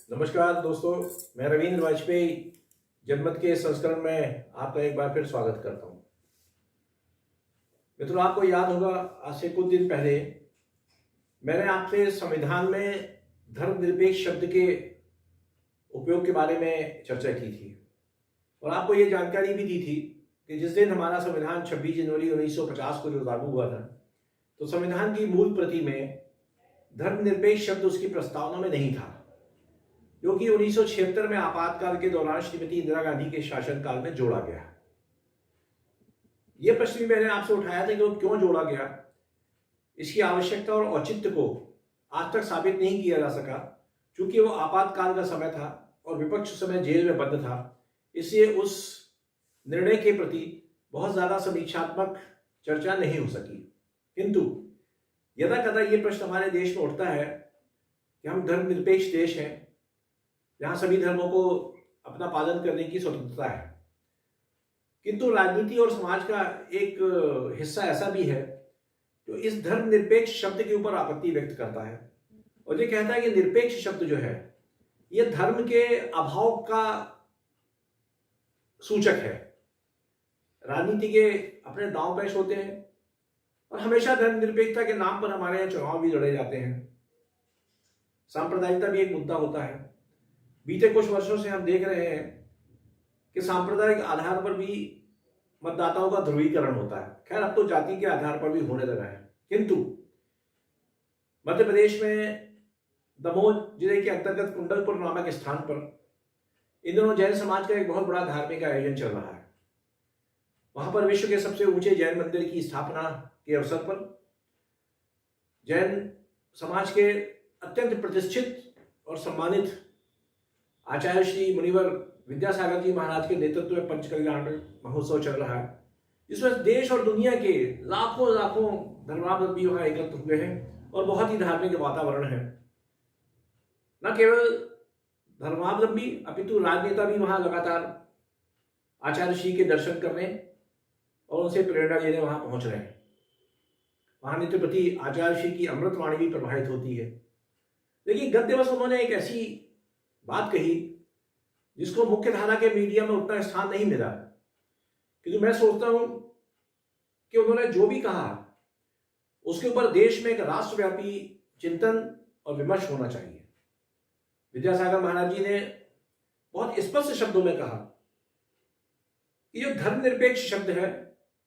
नमस्कार दोस्तों, मैं रविंद्र वाजपेयी जनमत के संस्करण में आपका एक बार फिर स्वागत करता हूं। मित्रों, आपको याद होगा आज से कुछ दिन पहले मैंने आपसे संविधान में धर्मनिरपेक्ष शब्द के उपयोग के बारे में चर्चा की थी और आपको ये जानकारी भी दी थी कि जिस दिन हमारा संविधान 26 जनवरी 1950 को जो लागू हुआ था, तो संविधान की मूल प्रति में धर्मनिरपेक्ष शब्द उसकी प्रस्तावना में नहीं था, जो कि 1976 में आपातकाल के दौरान श्रीमती इंदिरा गांधी के शासनकाल में जोड़ा गया। यह प्रश्न भी मैंने आपसे उठाया था कि वो क्यों जोड़ा गया। इसकी आवश्यकता और औचित्य को आज तक साबित नहीं किया जा सका, क्योंकि वो आपातकाल का समय था और विपक्ष उस समय जेल में बंद था। इसलिए उस निर्णय के प्रति बहुत ज्यादा समीक्षात्मक चर्चा नहीं हो सकी। किंतु यदा कदा ये प्रश्न हमारे देश में उठता है कि हम धर्मनिरपेक्ष देश हैं, जहां सभी धर्मों को अपना पालन करने की स्वतंत्रता है, किंतु राजनीति और समाज का एक हिस्सा ऐसा भी है जो इस धर्मनिरपेक्ष शब्द के ऊपर आपत्ति व्यक्त करता है और ये कहता है कि निरपेक्ष शब्द जो है यह धर्म के अभाव का सूचक है। राजनीति के अपने दांव पेश होते हैं और हमेशा धर्मनिरपेक्षता के नाम पर हमारे यहाँ चुनाव भी लड़े जाते हैं। सांप्रदायिकता भी एक मुद्दा होता है। बीते कुछ वर्षों से हम देख रहे हैं कि सांप्रदायिक आधार पर भी मतदाताओं का ध्रुवीकरण होता है। खैर, अब तो जाति के आधार पर भी होने लगा है, किंतु मध्य प्रदेश में दमोह जिले के अंतर्गत कुंडलपुर नामक स्थान पर इन दिनों जैन समाज का एक बहुत बड़ा धार्मिक आयोजन चल रहा है। वहां पर विश्व के सबसे ऊंचे जैन मंदिर की स्थापना के अवसर पर जैन समाज के अत्यंत प्रतिष्ठित और सम्मानित आचार्य श्री मुनिवर विद्यासागर जी महाराज के नेतृत्व में पंचकल्याण महोत्सव चल रहा है, जिसमें देश और दुनिया के लाखों लाखों धर्मावलंबी वहां एकत्र हुए हैं और बहुत ही धार्मिक वातावरण है। न केवल धर्मावलंबी अपितु राजनेता भी वहां लगातार आचार्य श्री के दर्शन करने और उनसे प्रेरणा लेने वहां पहुंच रहे हैं। वहां नित्य प्रति आचार्य श्री की अमृतवाणी भी प्रवाहित होती है। लेकिन गत दिवस उन्होंने एक ऐसी बात कही जिसको मुख्य धारा के मीडिया में उतना स्थान नहीं मिला, क्योंकि मैं सोचता हूं कि उन्होंने जो भी कहा उसके ऊपर देश में एक राष्ट्रव्यापी चिंतन और विमर्श होना चाहिए। विद्यासागर महाराज जी ने बहुत स्पष्ट शब्दों में कहा कि जो धर्मनिरपेक्ष शब्द है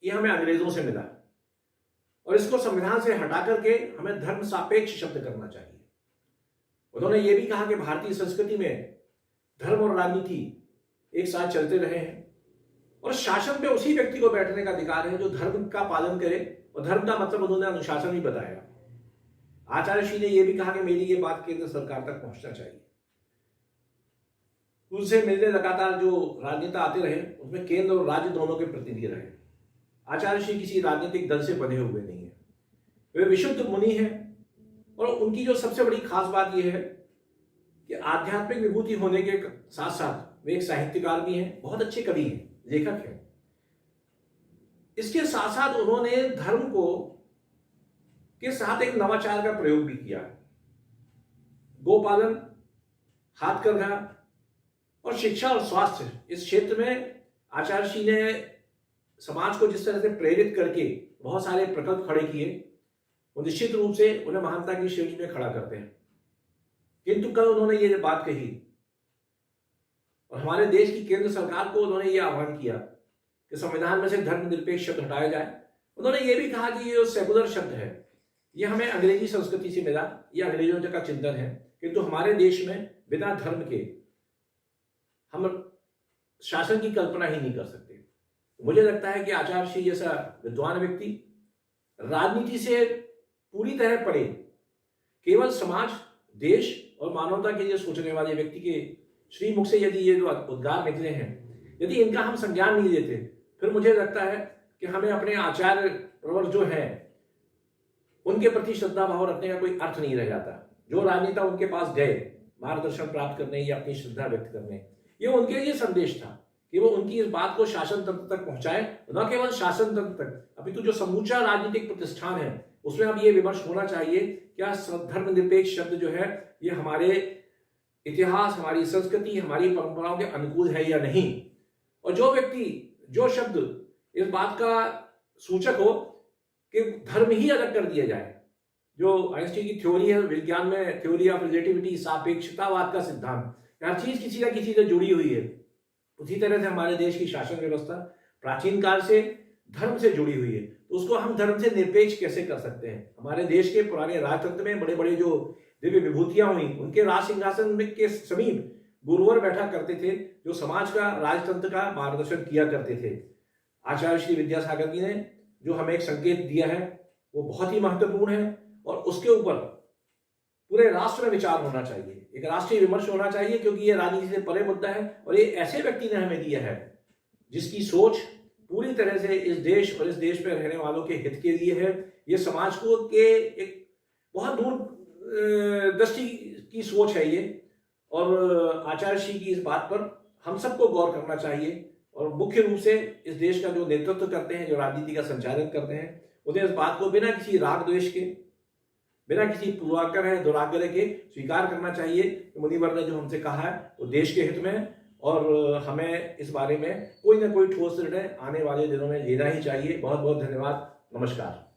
यह हमें अंग्रेजों से मिला और इसको संविधान से हटा करके हमें धर्म सापेक्ष शब्द करना चाहिए। उन्होंने ये भी कहा कि भारतीय संस्कृति में धर्म और राजनीति एक साथ चलते रहे हैं और शासन पे उसी व्यक्ति को बैठने का अधिकार है जो धर्म का पालन करे, और धर्म का मतलब उन्होंने अनुशासन भी बताया। आचार्य श्री ने यह भी कहा कि मेरी ये बात केंद्र सरकार तक पहुंचना चाहिए। उनसे मिलने लगातार जो राजनेता आते रहे उसमें केंद्र और राज्य दोनों के प्रतिनिधि रहे। आचार्य श्री किसी राजनीतिक दल से बने हुए नहीं है, वे विशुद्ध मुनि हैं और उनकी जो सबसे बड़ी खास बात यह है कि आध्यात्मिक विभूति होने के साथ साथ वे एक साहित्यकार भी हैं, बहुत अच्छे कवि हैं, लेखक हैं। इसके साथ साथ उन्होंने धर्म को के साथ एक नवाचार का प्रयोग भी किया। गोपालन, हाथकरघा और शिक्षा और स्वास्थ्य, इस क्षेत्र में आचार्य श्री ने समाज को जिस तरह से प्रेरित करके बहुत सारे प्रकल्प खड़े किए, वो निश्चित रूप से उन्हें महानता की श्रेणी में खड़ा करते हैं। किंतु कल उन्होंने ये बात कही और हमारे देश की केंद्र सरकार को उन्होंने ये आह्वान किया कि संविधान में से धर्मनिरपेक्ष शब्द हटाया जाए। उन्होंने ये भी कहा कि ये सेकुलर शब्द है, ये हमें अंग्रेजी संस्कृति से मिला, ये अंग्रेजों का चिंतन है, किंतु हमारे देश में बिना धर्म के हम शासन की कल्पना ही नहीं कर सकते। मुझे लगता है कि आचार्य श्री जैसा विद्वान व्यक्ति राजनीति से पूरी तरह परे केवल समाज, देश और मानवता के लिए सोचने वाले व्यक्ति के श्री मुख से यदि ये जो उद्गार निकले हैं, यदि इनका हम संज्ञान नहीं लेते, फिर मुझे लगता है कि हमें अपने आचार्य प्रवर जो है उनके प्रति श्रद्धा भाव रखने का कोई अर्थ नहीं रह जाता। जो राजनेता उनके पास गए मार्गदर्शन प्राप्त करने या अपनी श्रद्धा व्यक्त करने, ये उनके लिए संदेश था कि वो उनकी इस बात को शासन तंत्र तक पहुंचाए, न केवल शासन तंत्र तक अपितु जो समूचा राजनीतिक प्रतिष्ठान है उसमें अब ये विमर्श होना चाहिए क्या धर्मनिरपेक्ष शब्द जो है ये हमारे इतिहास, हमारी संस्कृति, हमारी परंपराओं के अनुकूल है या नहीं। और जो व्यक्ति, जो शब्द इस बात का सूचक हो कि धर्म ही अलग कर दिया जाए, जो आइंस्टीन की थ्योरी है विज्ञान में, थ्योरी ऑफ रिलेटिविटी, सापेक्षतावाद का सिद्धांत, हर चीज किसी ना किसी से जुड़ी हुई है। उसी तरह से हमारे देश की शासन व्यवस्था प्राचीन काल से धर्म से जुड़ी हुई है, तो उसको हम धर्म से निरपेक्ष कैसे कर सकते हैं। हमारे देश के पुराने राजतंत्र में बड़े बड़े जो दिव्य विभूतियां हुई, उनके राज सिंहासन के समीप गुरुवर बैठा करते थे, जो समाज का, राजतंत्र का मार्गदर्शन किया करते थे। आचार्य श्री विद्यासागर जी ने जो हमें एक संकेत दिया है वो बहुत ही महत्वपूर्ण है, और उसके ऊपर पूरे राष्ट्र में विचार होना चाहिए, एक राष्ट्रीय विमर्श होना चाहिए, क्योंकि ये राजनीति से परे मुद्दा है और ये ऐसे व्यक्ति ने हमें दिया है जिसकी सोच पूरी तरह से इस देश और इस देश में रहने वालों के हित के लिए है। ये समाज को के एक बहुत दूर दृष्टि की सोच है ये, और आचार्य श्री की इस बात पर हम सबको गौर करना चाहिए। और मुख्य रूप से इस देश का जो नेतृत्व करते हैं, जो राजनीति का संचालन करते हैं, उन्हें इस बात को बिना किसी राग द्वेष के, बिना किसी पूर्वाग्रह दुराग्रह के स्वीकार करना चाहिए कि मुनिवर ने जो हमसे कहा है वो देश के हित में है, और हमें इस बारे में कोई ना कोई ठोस निर्णय आने वाले दिनों में लेना ही चाहिए। बहुत बहुत धन्यवाद। नमस्कार।